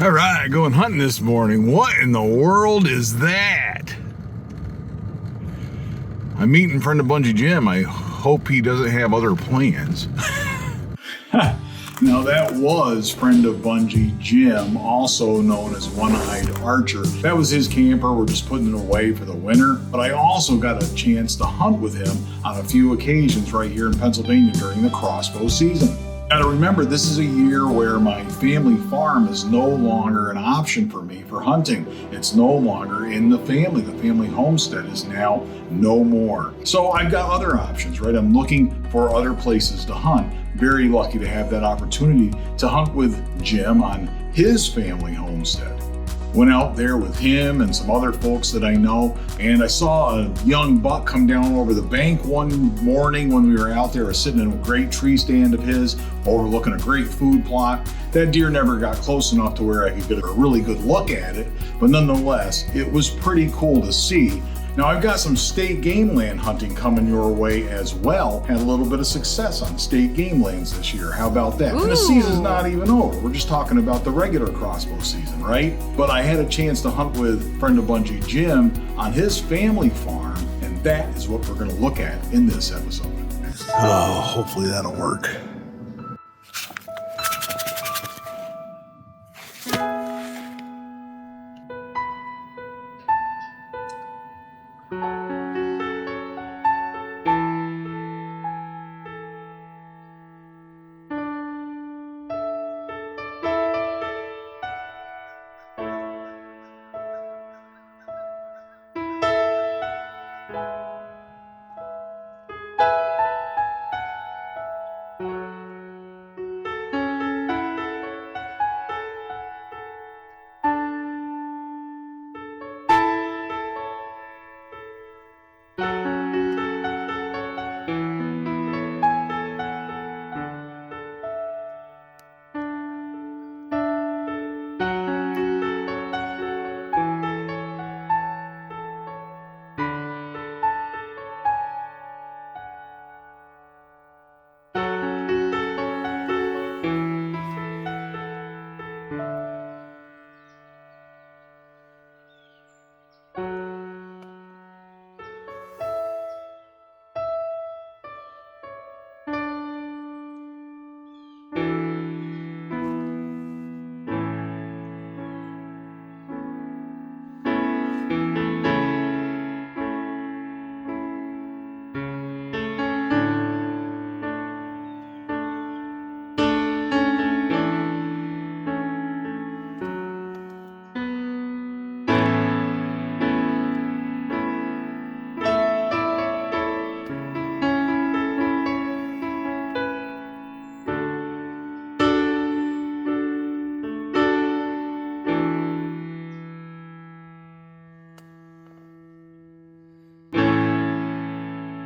All right, going hunting this morning. What in the world is that? I'm meeting friend of Bunjie Jim. I hope he doesn't have other plans. Now that was friend of Bunjie Jim, also known as One-Eyed Archer. That was his camper. We're just putting it away for the winter. But I also got a chance to hunt with him on a few occasions right here in Pennsylvania during the crossbow season. Gotta remember, this is a year where my family farm is no longer an option for me for hunting. It's no longer in the family. The family homestead is now no more. So I've got other options, right? I'm looking for other places to hunt. Very lucky to have that opportunity to hunt with Jim on his family homestead. Went out there with him and some other folks that I know, and I saw a young buck come down over the bank one morning when we were out there. I was sitting in a great tree stand of his, overlooking a great food plot. That deer never got close enough to where I could get a really good look at it, but nonetheless, it was pretty cool to see. Now I've got some state game land hunting coming your way as well. Had a little bit of success on state game lands this year. How about that? And the season's not even over. We're just talking about the regular crossbow season, right? But I had a chance to hunt with friend of Bunjie Jim on his family farm, and that is what we're gonna look at in this episode. Oh, hopefully that'll work.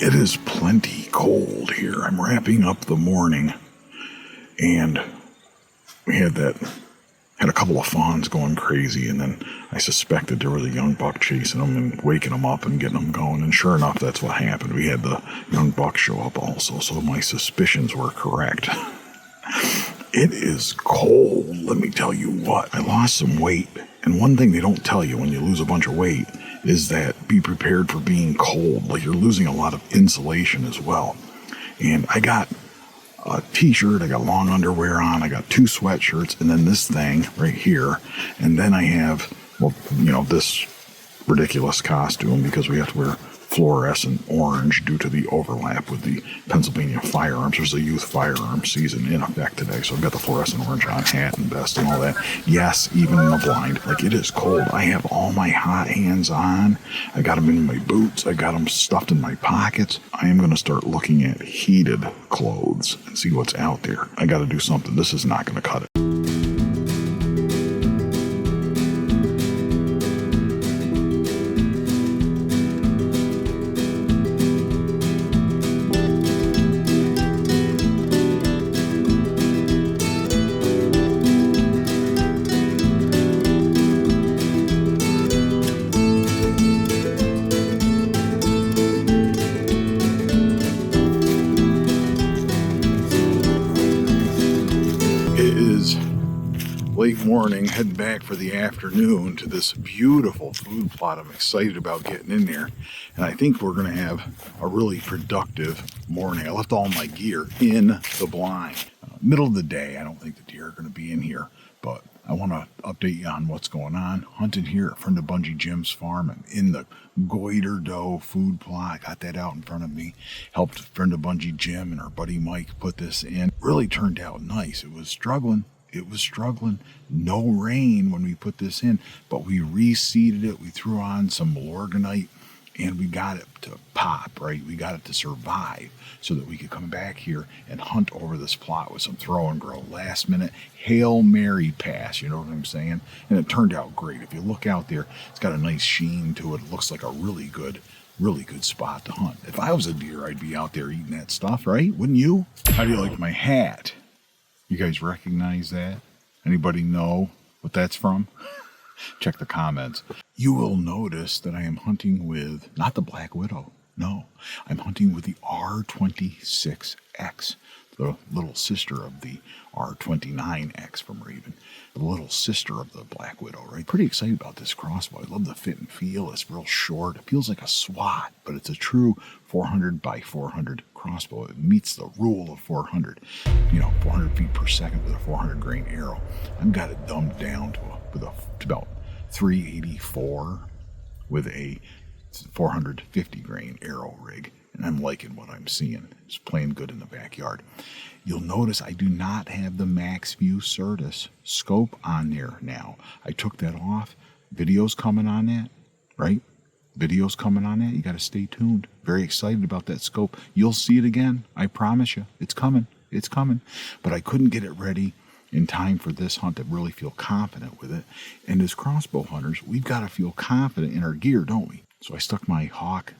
It is plenty cold here. I'm wrapping up the morning, and we had a couple of fawns going crazy, and then I suspected there was a young buck chasing them and waking them up and getting them going, and sure enough, that's what happened. We had the young buck show up also, so my suspicions were correct. It is cold, let me tell you what. I lost some weight, and one thing they don't tell you when you lose a bunch of weight is that be prepared for being cold. Like, you're losing a lot of insulation as well. And I got a t-shirt, I got long underwear on, I got 2 sweatshirts, and then this thing right here. And then I have, well, this ridiculous costume because we have to wear fluorescent orange due to the overlap with the Pennsylvania firearms. There's a youth firearm season in effect today, so I've got the fluorescent orange on, hat and vest and all that. Yes, even in the blind. Like, it is cold. I have all my hot hands on. I got them in my boots. I got them stuffed in my pockets. I am going to start looking at heated clothes and see what's out there. I got to do something. This is not going to cut it. Late morning, heading back for the afternoon to this beautiful food plot. I'm excited about getting in there, and I think we're going to have a really productive morning. I left all my gear in the blind. Middle of the day, I don't think the deer are going to be in here, but I want to update you on what's going on. Hunting here at friend of Bunjie Jim's farm. I'm in the goiter doe food plot. I got that out in front of me. Helped friend of Bunjie Jim and our buddy Mike put this in. Really turned out nice. It was struggling. No rain when we put this in, but we reseeded it. We threw on some Malorganite, and we got it to pop, right? We got it to survive so that we could come back here and hunt over this plot with some throw and grow. Last minute Hail Mary pass, you know what I'm saying? And it turned out great. If you look out there, it's got a nice sheen to it. It looks like a really good spot to hunt. If I was a deer, I'd be out there eating that stuff, right? Wouldn't you? How do you like my hat? You guys recognize that? Anybody know what that's from? Check the comments. You will notice that I am hunting with not the Black Widow. No, I'm hunting with the R26X, the little sister of the R29X from Ravin, the little sister of the Black Widow, right? Pretty excited about this crossbow. I love the fit and feel. It's real short. It feels like a SWAT, but it's a true 400 by 400 crossbow. It meets the rule of 400, 400 feet per second with a 400 grain arrow. I've got it dumbed down to about 384 with a 450 grain arrow rig, and I'm liking what I'm seeing. It's playing good in the backyard. You'll notice I do not have the Max View Certus scope on there now. I took that off. Videos coming on that, right? Videos coming on that. You got to stay tuned. Very excited about that scope. You'll see it again. I promise you. It's coming. It's coming. But I couldn't get it ready in time for this hunt to really feel confident with it. And as crossbow hunters, we've got to feel confident in our gear, don't we? So I stuck my Hawk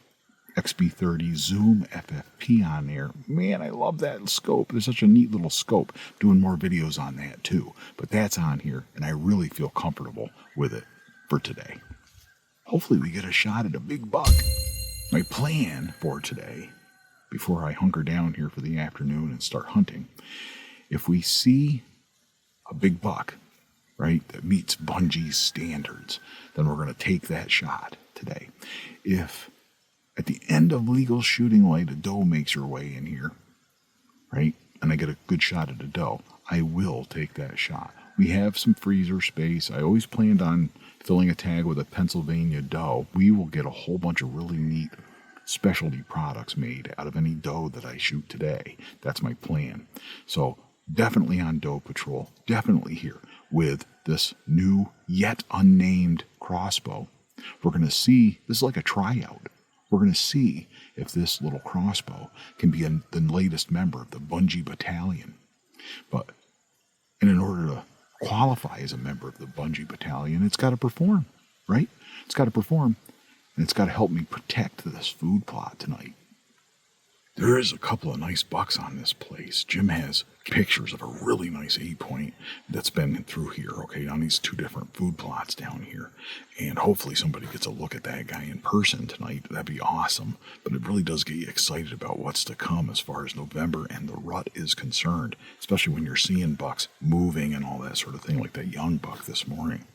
XB30 Zoom FFP on there. Man, I love that scope. There's such a neat little scope. Doing more videos on that too. But that's on here, and I really feel comfortable with it for today. Hopefully we get a shot at a big buck. My plan for today, before I hunker down here for the afternoon and start hunting, if we see a big buck, right, that meets Bunjie's standards, then we're going to take that shot today. If at the end of legal shooting light a doe makes her way in here, right, and I get a good shot at a doe, I will take that shot. We have some freezer space. I always planned on filling a tag with a Pennsylvania doe. We will get a whole bunch of really neat specialty products made out of any doe that I shoot today. That's my plan. So definitely on doe patrol, definitely here with this new yet unnamed crossbow. We're going to see, this is like a tryout. We're going to see if this little crossbow can be the latest member of the Bunjie Battalion. And in order to qualify as a member of the Bunjie Battalion, it's got to perform, right? It's got to perform, and it's got to help me protect this food plot tonight. There is a couple of nice bucks on this place. Jim has pictures of a really nice 8-point that's been through here, okay, on these two different food plots down here. And hopefully somebody gets a look at that guy in person tonight. That'd be awesome. But it really does get you excited about what's to come as far as November and the rut is concerned, especially when you're seeing bucks moving and all that sort of thing, like that young buck this morning.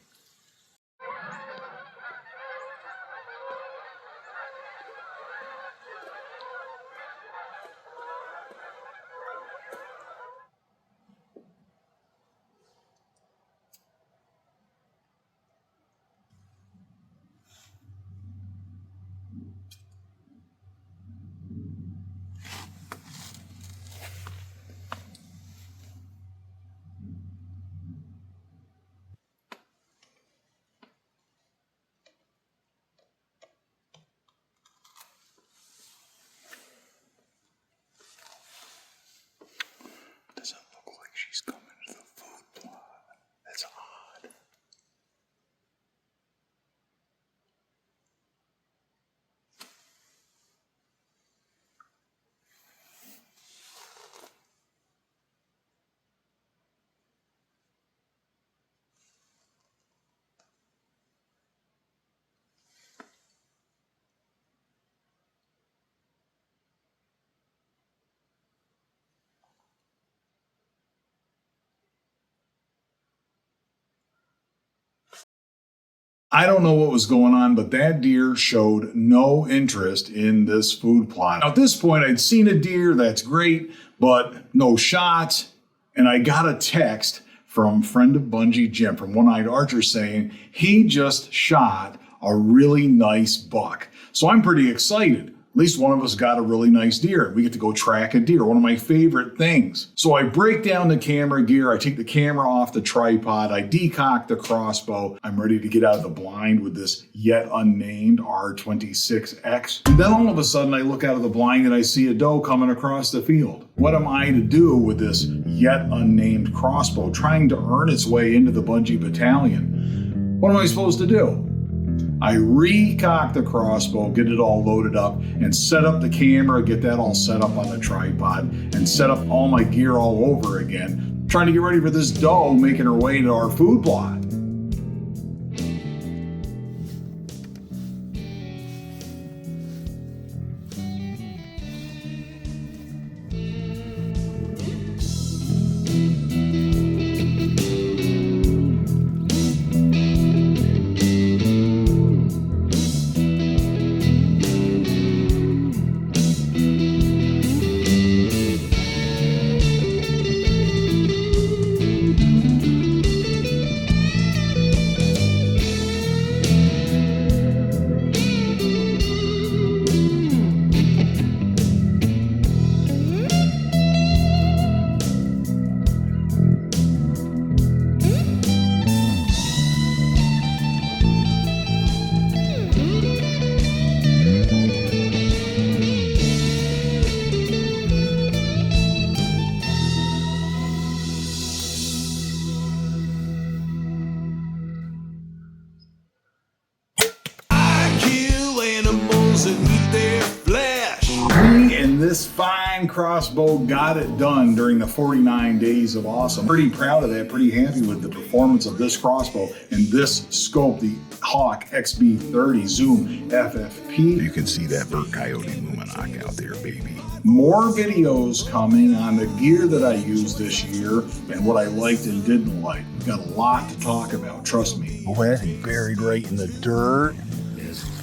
I don't know what was going on, but that deer showed no interest in this food plot. Now, at this point, I'd seen a deer, that's great, but no shots. And I got a text from friend of Bunjie, Jim, from One Eyed Archer saying he just shot a really nice buck. So I'm pretty excited. At least one of us got a really nice deer. We get to go track a deer, one of my favorite things. So I break down the camera gear. I take the camera off the tripod. I decock the crossbow. I'm ready to get out of the blind with this yet unnamed R26X. And then all of a sudden I look out of the blind and I see a doe coming across the field. What am I to do with this yet unnamed crossbow trying to earn its way into the Bunjie Battalion? What am I supposed to do? I recock the crossbow, get it all loaded up, and set up the camera, get that all set up on the tripod, and set up all my gear all over again, trying to get ready for this doe making her way to our food plot. This fine crossbow got it done during the 49 days of awesome. Pretty proud of that, pretty happy with the performance of this crossbow and this scope, the Hawk XB30 Zoom FFP. You can see that Burt Coyote Luminok out there, baby. More videos coming on the gear that I used this year and what I liked and didn't like. We've got a lot to talk about, trust me. Wet and buried right in the dirt.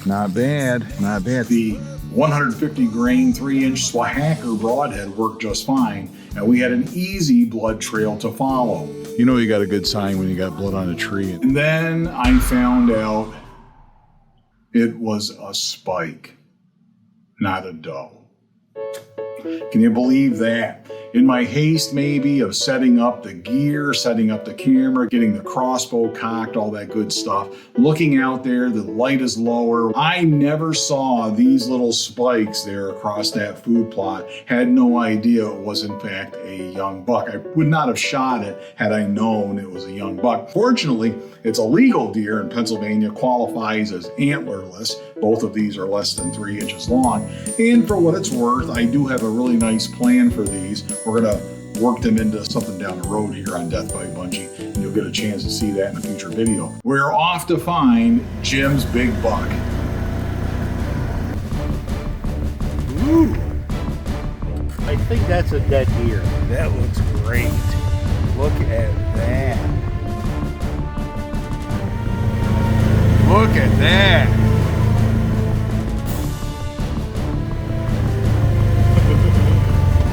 Not bad, not bad. The 150 grain 3-inch Swahacker broadhead worked just fine, and we had an easy blood trail to follow. You know you got a good sign when you got blood on a tree. And then I found out it was a spike, not a doe. Can you believe that? In my haste maybe of setting up the gear, setting up the camera, getting the crossbow cocked, all that good stuff, looking out there, the light is lower. I never saw these little spikes there across that food plot. Had no idea it was in fact a young buck. I would not have shot it had I known it was a young buck. Fortunately, it's a legal deer in Pennsylvania, qualifies as antlerless. Both of these are less than 3 inches long. And for what it's worth, I do have a really nice plan for these. We're gonna work them into something down the road here on Death by Bunjie, and you'll get a chance to see that in a future video. We're off to find Jim's big buck. Ooh, I think that's a dead deer. That looks great. Look at that. Look at that.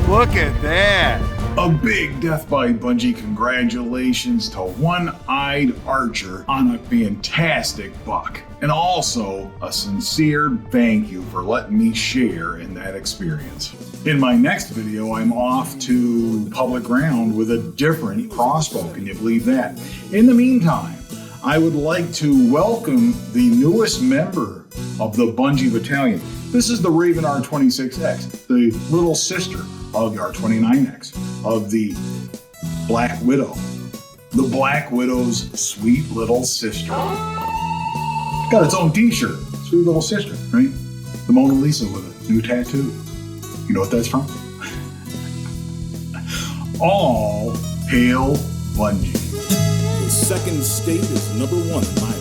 Look at that. A big Death by Bunjie congratulations to One Eyed Archer on a fantastic buck. And also a sincere thank you for letting me share in that experience. In my next video, I'm off to public ground with a different crossbow. Can you believe that? In the meantime, I would like to welcome the newest member of the Bunjie Battalion. This is the Ravin R26X, the little sister of the R29X, of the Black Widow. The Black Widow's sweet little sister. Got its own t-shirt, sweet little sister, right? The Mona Lisa with a new tattoo. You know what that's from? All hail Bunjie. The second state is #1 in my